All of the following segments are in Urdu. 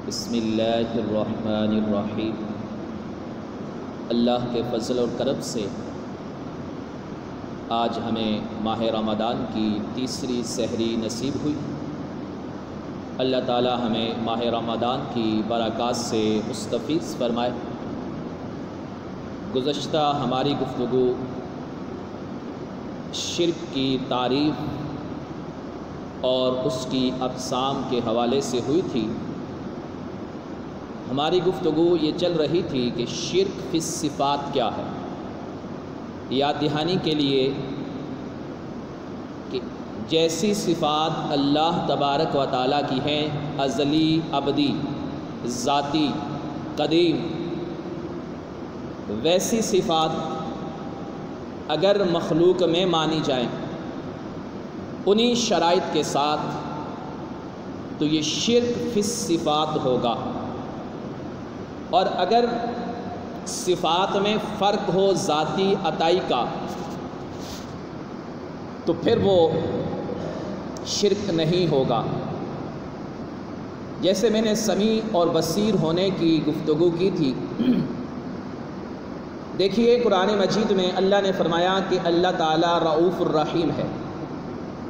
بسم اللہ الرحمن الرحیم۔ اللہ کے فضل اور کرم سے آج ہمیں ماہ رمضان کی تیسری سحری نصیب ہوئی۔ اللہ تعالی ہمیں ماہ رمضان کی برکات سے مستفیض فرمائے۔ گزشتہ ہماری گفتگو شرک کی تعریف اور اس کی اقسام کے حوالے سے ہوئی تھی۔ ہماری گفتگو یہ چل رہی تھی کہ شرک فی الصفات کیا ہے۔ یاد دہانی کے لیے کہ جیسی صفات اللہ تبارک و تعالیٰ کی ہیں، ازلی، ابدی، ذاتی، قدیم، ویسی صفات اگر مخلوق میں مانی جائیں انہی شرائط کے ساتھ تو یہ شرک فی الصفات ہوگا، اور اگر صفات میں فرق ہو ذاتی عطائی کا تو پھر وہ شرک نہیں ہوگا۔ جیسے میں نے سمیع اور بصیر ہونے کی گفتگو کی تھی، دیکھیے قرآن مجید میں اللہ نے فرمایا کہ اللہ تعالیٰ رؤوف الرحیم ہے۔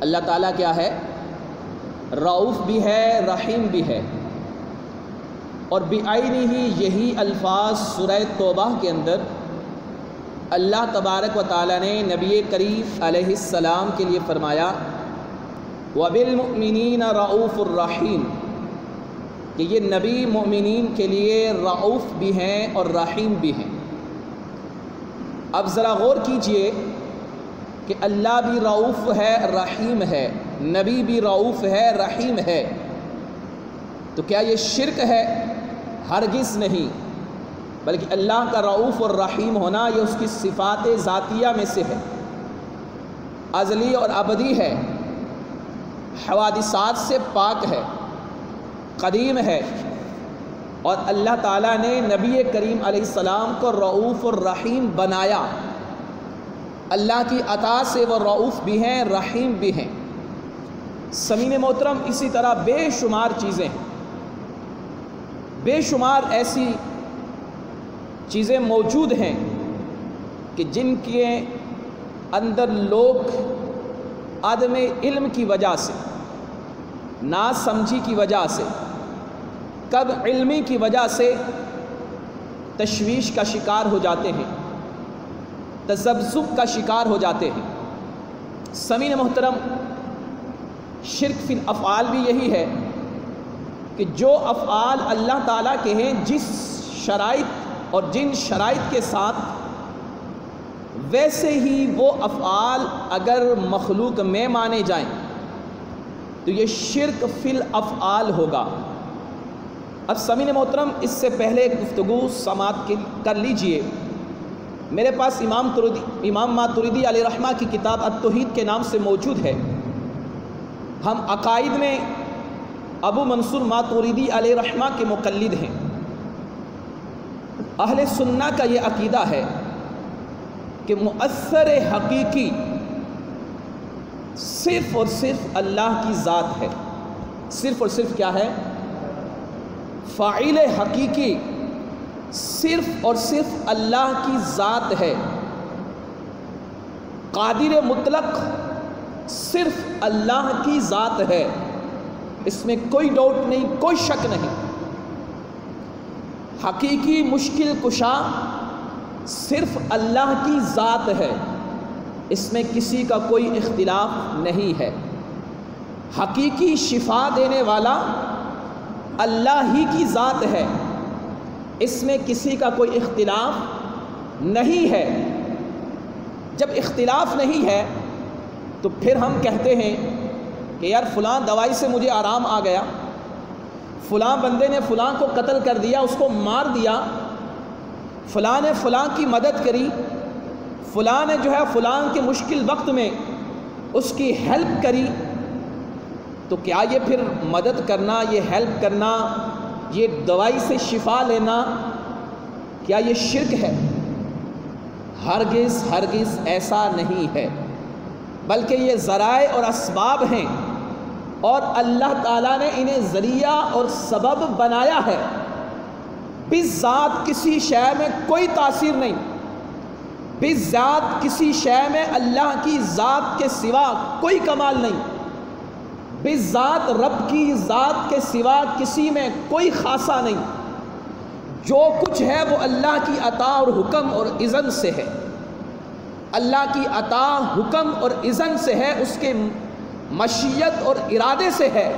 اللہ تعالیٰ کیا ہے؟ رؤوف بھی ہے، رحیم بھی ہے۔ اور بعینہ یہی الفاظ سورہ توبہ کے اندر اللہ تبارک و تعالیٰ نے نبی کریم علیہ السلام کے لیے فرمایا وَبِالْمُؤْمِنِينَ رَؤُوفٌ الرَّحِيمٌ، کہ یہ نبی مومنین کے لیے رؤوف بھی ہیں اور رحیم بھی ہیں۔ اب ذرا غور کیجئے کہ اللہ بھی رؤوف ہے، رحیم ہے، نبی بھی رؤوف ہے، رحیم ہے، تو کیا یہ شرک ہے؟ ہرگز نہیں، بلکہ اللہ کا رؤوف اور رحیم ہونا یہ اس کی صفات ذاتیہ میں سے ہے، ازلی اور ابدی ہے، حوادثات سے پاک ہے، قدیم ہے، اور اللہ تعالیٰ نے نبی کریم علیہ السلام کو رؤوف الرحیم بنایا۔ اللہ کی عطا سے وہ رؤوف بھی ہیں، رحیم بھی ہیں۔ سمیع محترم، اسی طرح بے شمار چیزیں ہیں، بے شمار ایسی چیزیں موجود ہیں کہ جن کے اندر لوگ عدم علم کی وجہ سے، نا سمجھی کی وجہ سے، کم علمی کی وجہ سے تشویش کا شکار ہو جاتے ہیں، تذبذب کا شکار ہو جاتے ہیں۔ سمیع محترم، شرک فی الافعال بھی یہی ہے کہ جو افعال اللہ تعالیٰ کے ہیں، جس شرائط اور جن شرائط کے ساتھ، ویسے ہی وہ افعال اگر مخلوق میں مانے جائیں تو یہ شرک فی الافعال ہوگا۔ اب سمیع محترم، اس سے پہلے گفتگو سماعت کر لیجئے۔ میرے پاس امام ماتریدی علیہ رحمہ کی کتاب التوحید کے نام سے موجود ہے۔ ہم عقائد میں ابو منصور ماتریدی علیہ رحمہ کے مقلد ہیں۔ اہل سنہ کا یہ عقیدہ ہے کہ مؤثر حقیقی صرف اور صرف اللہ کی ذات ہے۔ صرف اور صرف کیا ہے؟ فاعل حقیقی صرف اور صرف اللہ کی ذات ہے۔ قادر مطلق صرف اللہ کی ذات ہے، اس میں کوئی ڈاؤٹ نہیں، کوئی شک نہیں۔ حقیقی مشکل کشا صرف اللہ کی ذات ہے، اس میں کسی کا کوئی اختلاف نہیں ہے۔ حقیقی شفا دینے والا اللہ ہی کی ذات ہے، اس میں کسی کا کوئی اختلاف نہیں ہے۔ جب اختلاف نہیں ہے تو پھر ہم کہتے ہیں کہ یار فلاں دوائی سے مجھے آرام آ گیا، فلاں بندے نے فلاں کو قتل کر دیا، اس کو مار دیا، فلاں نے فلاں کی مدد کری، فلاں نے جو ہے فلاں کے مشکل وقت میں اس کی ہیلپ کری، تو کیا یہ پھر مدد کرنا، یہ ہیلپ کرنا، یہ دوائی سے شفا لینا، کیا یہ شرک ہے؟ ہرگز ہرگز ایسا نہیں ہے۔ بلکہ یہ ذرائع اور اسباب ہیں، اور اللہ تعالیٰ نے انہیں ذریعہ اور سبب بنایا ہے۔ بذات کسی شے میں کوئی تاثیر نہیں، بذات کسی شے میں اللہ کی ذات کے سوا کوئی کمال نہیں، بذات رب کی ذات کے سوا کسی میں کوئی خاصہ نہیں۔ جو کچھ ہے وہ اللہ کی عطا اور حکم اور اذن سے ہے، اللہ کی عطا، حکم اور اذن سے ہے، اس کے مشیت اور ارادے سے ہے۔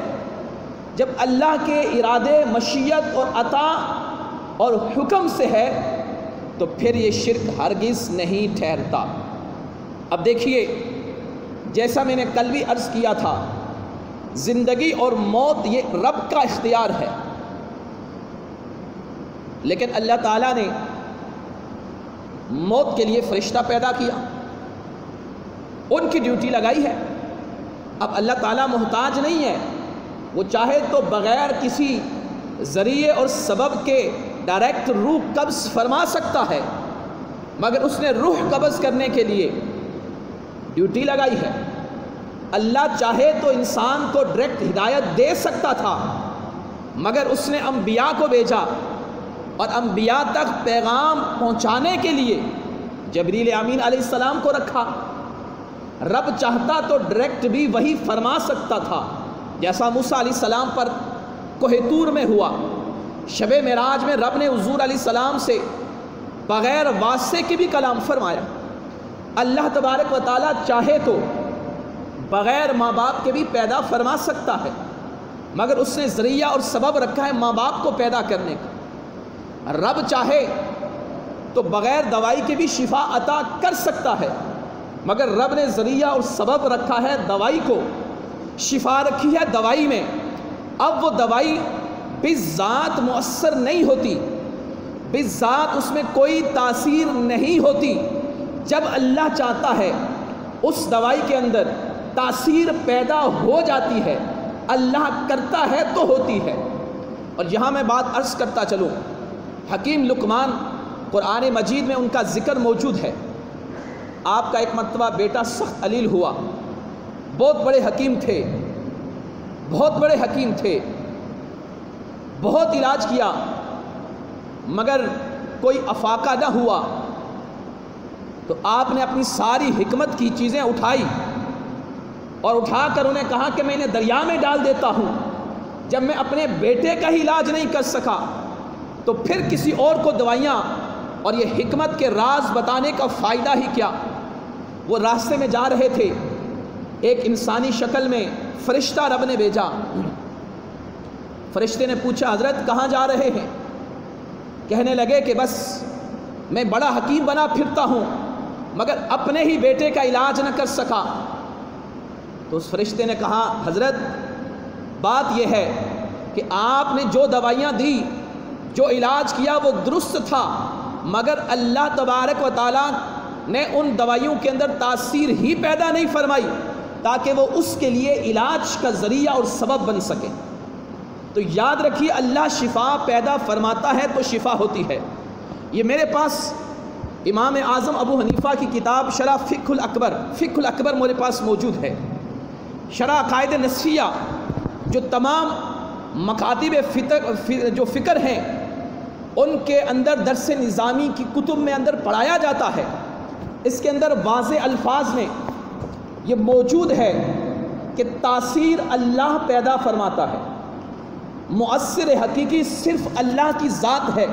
جب اللہ کے ارادے، مشیت اور عطا اور حکم سے ہے تو پھر یہ شرک ہرگز نہیں ٹھہرتا۔ اب دیکھیے، جیسا میں نے کل بھی عرض کیا تھا، زندگی اور موت یہ رب کا اختیار ہے، لیکن اللہ تعالیٰ نے موت کے لیے فرشتہ پیدا کیا، ان کی ڈیوٹی لگائی ہے۔ اب اللہ تعالیٰ محتاج نہیں ہے، وہ چاہے تو بغیر کسی ذریعے اور سبب کے ڈائریکٹ روح قبض فرما سکتا ہے، مگر اس نے روح قبض کرنے کے لیے ڈیوٹی لگائی ہے۔ اللہ چاہے تو انسان کو ڈائریکٹ ہدایت دے سکتا تھا، مگر اس نے انبیاء کو بھیجا، اور انبیاء تک پیغام پہنچانے کے لیے جبریل امین علیہ السلام کو رکھا۔ رب چاہتا تو ڈائریکٹ بھی وہی فرما سکتا تھا، جیسا موسیٰ علیہ السلام پر کوہ طور میں ہوا۔ شب معراج میں رب نے حضور علیہ السلام سے بغیر واسطے کی بھی کلام فرمایا۔ اللہ تبارک و تعالیٰ چاہے تو بغیر ماں باپ کے بھی پیدا فرما سکتا ہے، مگر اس نے ذریعہ اور سبب رکھا ہے ماں باپ کو پیدا کرنے کا۔ رب چاہے تو بغیر دوائی کے بھی شفا عطا کر سکتا ہے، مگر رب نے ذریعہ اور سبب رکھا ہے دوائی کو، شفا رکھی ہے دوائی میں۔ اب وہ دوائی بذات مؤثر نہیں ہوتی، بذات اس میں کوئی تاثیر نہیں ہوتی۔ جب اللہ چاہتا ہے اس دوائی کے اندر تاثیر پیدا ہو جاتی ہے، اللہ کرتا ہے تو ہوتی ہے۔ اور یہاں میں بات عرض کرتا چلوں، حکیم لقمان قرآن مجید میں ان کا ذکر موجود ہے۔ آپ کا ایک مرتبہ بیٹا سخت علیل ہوا، بہت بڑے حکیم تھے، بہت بڑے حکیم تھے، بہت علاج کیا، مگر کوئی افاقہ نہ ہوا۔ تو آپ نے اپنی ساری حکمت کی چیزیں اٹھائی اور اٹھا کر انہیں کہا کہ میں انہیں دریا میں ڈال دیتا ہوں۔ جب میں اپنے بیٹے کا ہی علاج نہیں کر سکا تو پھر کسی اور کو دوائیاں اور یہ حکمت کے راز بتانے کا فائدہ ہی کیا۔ وہ راستے میں جا رہے تھے، ایک انسانی شکل میں فرشتہ رب نے بھیجا۔ فرشتے نے پوچھا حضرت کہاں جا رہے ہیں؟ کہنے لگے کہ بس میں بڑا حکیم بنا پھرتا ہوں، مگر اپنے ہی بیٹے کا علاج نہ کر سکا۔ تو اس فرشتے نے کہا حضرت بات یہ ہے کہ آپ نے جو دوائیاں دی، جو علاج کیا وہ درست تھا، مگر اللہ تبارک و تعالیٰ نے ان دوائیوں کے اندر تاثیر ہی پیدا نہیں فرمائی تاکہ وہ اس کے لیے علاج کا ذریعہ اور سبب بن سکے۔ تو یاد رکھیے، اللہ شفا پیدا فرماتا ہے تو شفا ہوتی ہے۔ یہ میرے پاس امام اعظم ابو حنیفہ کی کتاب شرح فقہ الاکبر میرے پاس موجود ہے۔ شرح عقائد نصفیہ، جو تمام مکاتب جو فکر ہیں ان کے اندر درس نظامی کی کتب میں اندر پڑھایا جاتا ہے، اس کے اندر واضح الفاظ میں یہ موجود ہے کہ تاثیر اللہ پیدا فرماتا ہے، مؤثر حقیقی صرف اللہ کی ذات ہے۔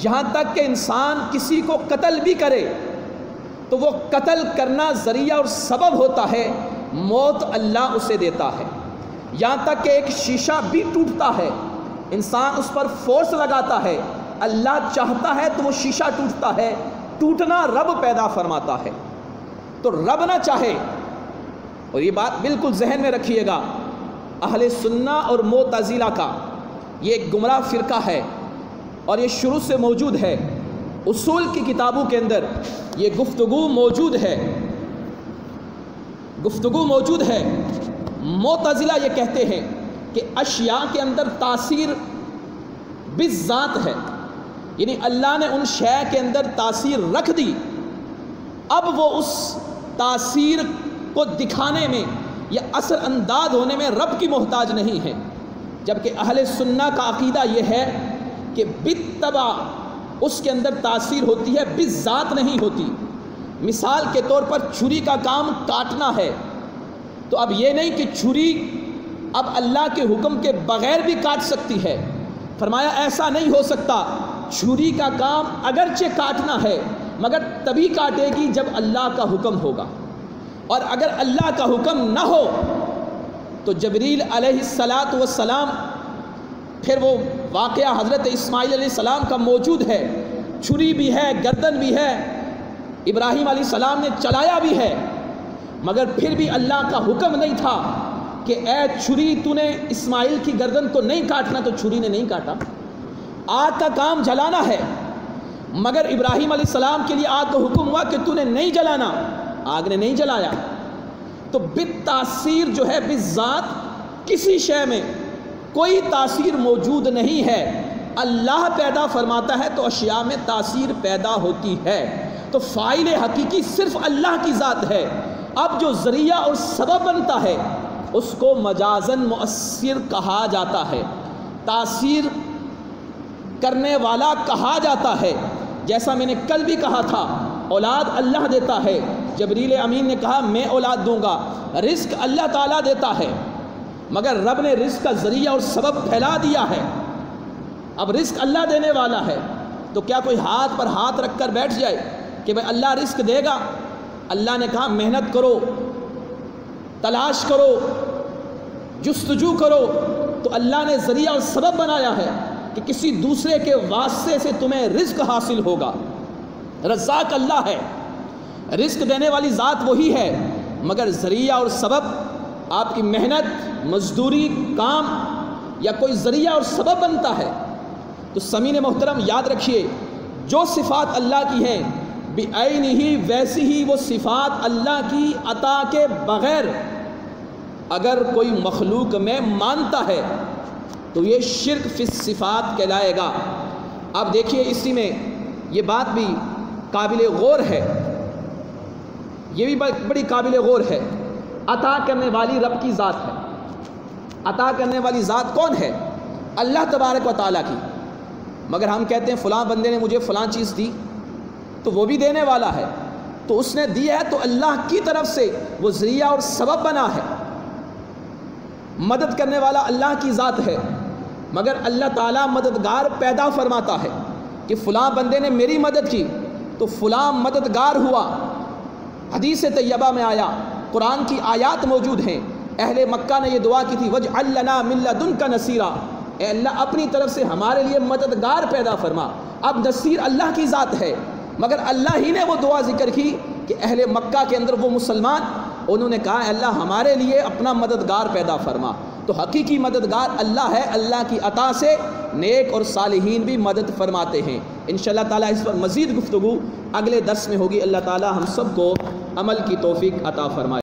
یہاں تک کہ انسان کسی کو قتل بھی کرے تو وہ قتل کرنا ذریعہ اور سبب ہوتا ہے، موت اللہ اسے دیتا ہے۔ یہاں تک کہ ایک شیشہ بھی ٹوٹتا ہے، انسان اس پر فورس لگاتا ہے، اللہ چاہتا ہے تو وہ شیشہ ٹوٹتا ہے، ٹوٹنا رب پیدا فرماتا ہے۔ تو رب نہ چاہے، اور یہ بات بالکل ذہن میں رکھیے گا، اہل سنہ اور معتزلہ کا یہ ایک گمراہ فرقہ ہے، اور یہ شروع سے موجود ہے، اصول کی کتابوں کے اندر یہ گفتگو موجود ہے۔ معتزلہ یہ کہتے ہیں کہ اشیاء کے اندر تاثیر بالذات ہے، یعنی اللہ نے ان شے کے اندر تاثیر رکھ دی، اب وہ اس تاثیر کو دکھانے میں یا اثر انداز ہونے میں رب کی محتاج نہیں ہے، جبکہ اہل سنہ کا عقیدہ یہ ہے کہ بالطبع اس کے اندر تاثیر ہوتی ہے، بالذات نہیں ہوتی۔ مثال کے طور پر چھری کا کام کاٹنا ہے، تو اب یہ نہیں کہ چھری اب اللہ کے حکم کے بغیر بھی کاٹ سکتی ہے، فرمایا ایسا نہیں ہو سکتا۔ چھری کا کام اگرچہ کاٹنا ہے مگر تبھی کاٹے گی جب اللہ کا حکم ہوگا، اور اگر اللہ کا حکم نہ ہو تو جبریل علیہ السلام، پھر وہ واقعہ حضرت اسماعیل علیہ السلام کا موجود ہے، چھری بھی ہے، گردن بھی ہے، ابراہیم علیہ السلام نے چلایا بھی ہے، مگر پھر بھی اللہ کا حکم نہیں تھا کہ اے چھری تو نے اسماعیل کی گردن کو نہیں کاٹنا، تو چھری نے نہیں کاٹا۔ آگ کا کام جلانا ہے، مگر ابراہیم علیہ السلام کے لیے آگ کا حکم ہوا کہ تو نے نہیں جلانا، آگ نے نہیں جلایا۔ تو بالتاثیر جو ہے، بالذات کسی شے میں کوئی تاثیر موجود نہیں ہے، اللہ پیدا فرماتا ہے تو اشیاء میں تاثیر پیدا ہوتی ہے، تو فاعل حقیقی صرف اللہ کی ذات ہے۔ اب جو ذریعہ اور سبب بنتا ہے اس کو مجازاً مؤثر کہا جاتا ہے، تاثیر کرنے والا کہا جاتا ہے۔ جیسا میں نے کل بھی کہا تھا، اولاد اللہ دیتا ہے، جبریل امین نے کہا میں اولاد دوں گا، رزق اللہ تعالیٰ دیتا ہے، مگر رب نے رزق کا ذریعہ اور سبب پھیلا دیا ہے۔ اب رزق اللہ دینے والا ہے، تو کیا کوئی ہاتھ پر ہاتھ رکھ کر بیٹھ جائے کہ بھئی اللہ رزق دے گا؟ اللہ نے کہا محنت کرو، تلاش کرو، جستجو کرو، تو اللہ نے ذریعہ اور سبب بنایا ہے کہ کسی دوسرے کے واسطے سے تمہیں رزق حاصل ہوگا۔ رزاق اللہ ہے، رزق دینے والی ذات وہی ہے، مگر ذریعہ اور سبب آپ کی محنت، مزدوری، کام یا کوئی ذریعہ اور سبب بنتا ہے۔ تو سامعین محترم یاد رکھیے، جو صفات اللہ کی ہیں بعینہ ویسی ہی وہ صفات اللہ کی عطا کے بغیر اگر کوئی مخلوق میں مانتا ہے تو یہ شرک فی الصفات کہلائے گا۔ اب دیکھیے اسی میں یہ بات بھی قابل غور ہے، یہ بھی بڑی قابل غور ہے۔ عطا کرنے والی رب کی ذات ہے، عطا کرنے والی ذات کون ہے؟ اللہ تبارک و تعالیٰ کی، مگر ہم کہتے ہیں فلاں بندے نے مجھے فلاں چیز دی، تو وہ بھی دینے والا ہے، تو اس نے دیا ہے تو اللہ کی طرف سے وہ ذریعہ اور سبب بنا ہے۔ مدد کرنے والا اللہ کی ذات ہے، مگر اللہ تعالیٰ مددگار پیدا فرماتا ہے کہ فلاں بندے نے میری مدد کی تو فلاں مددگار ہوا۔ حدیث طیبہ میں آیا، قرآن کی آیات موجود ہیں، اہل مکہ نے یہ دعا کی تھی وَاجْعَلْ لَنَا مِن لَّدُنْكَ نَصِيرًا، اے اللہ اپنی طرف سے ہمارے لیے مددگار پیدا فرما۔ اب نصیر اللہ کی ذات ہے، مگر اللہ ہی نے وہ دعا ذکر کی کہ اہل مکہ کے اندر وہ مسلمان، انہوں نے کہا اللہ ہمارے لیے اپنا مددگار پیدا فرما۔ تو حقیقی مددگار اللہ ہے، اللہ کی عطا سے نیک اور صالحین بھی مدد فرماتے ہیں۔ انشاءاللہ تعالیٰ اس پر مزید گفتگو اگلے درس میں ہوگی۔ اللہ تعالیٰ ہم سب کو عمل کی توفیق عطا فرمائے۔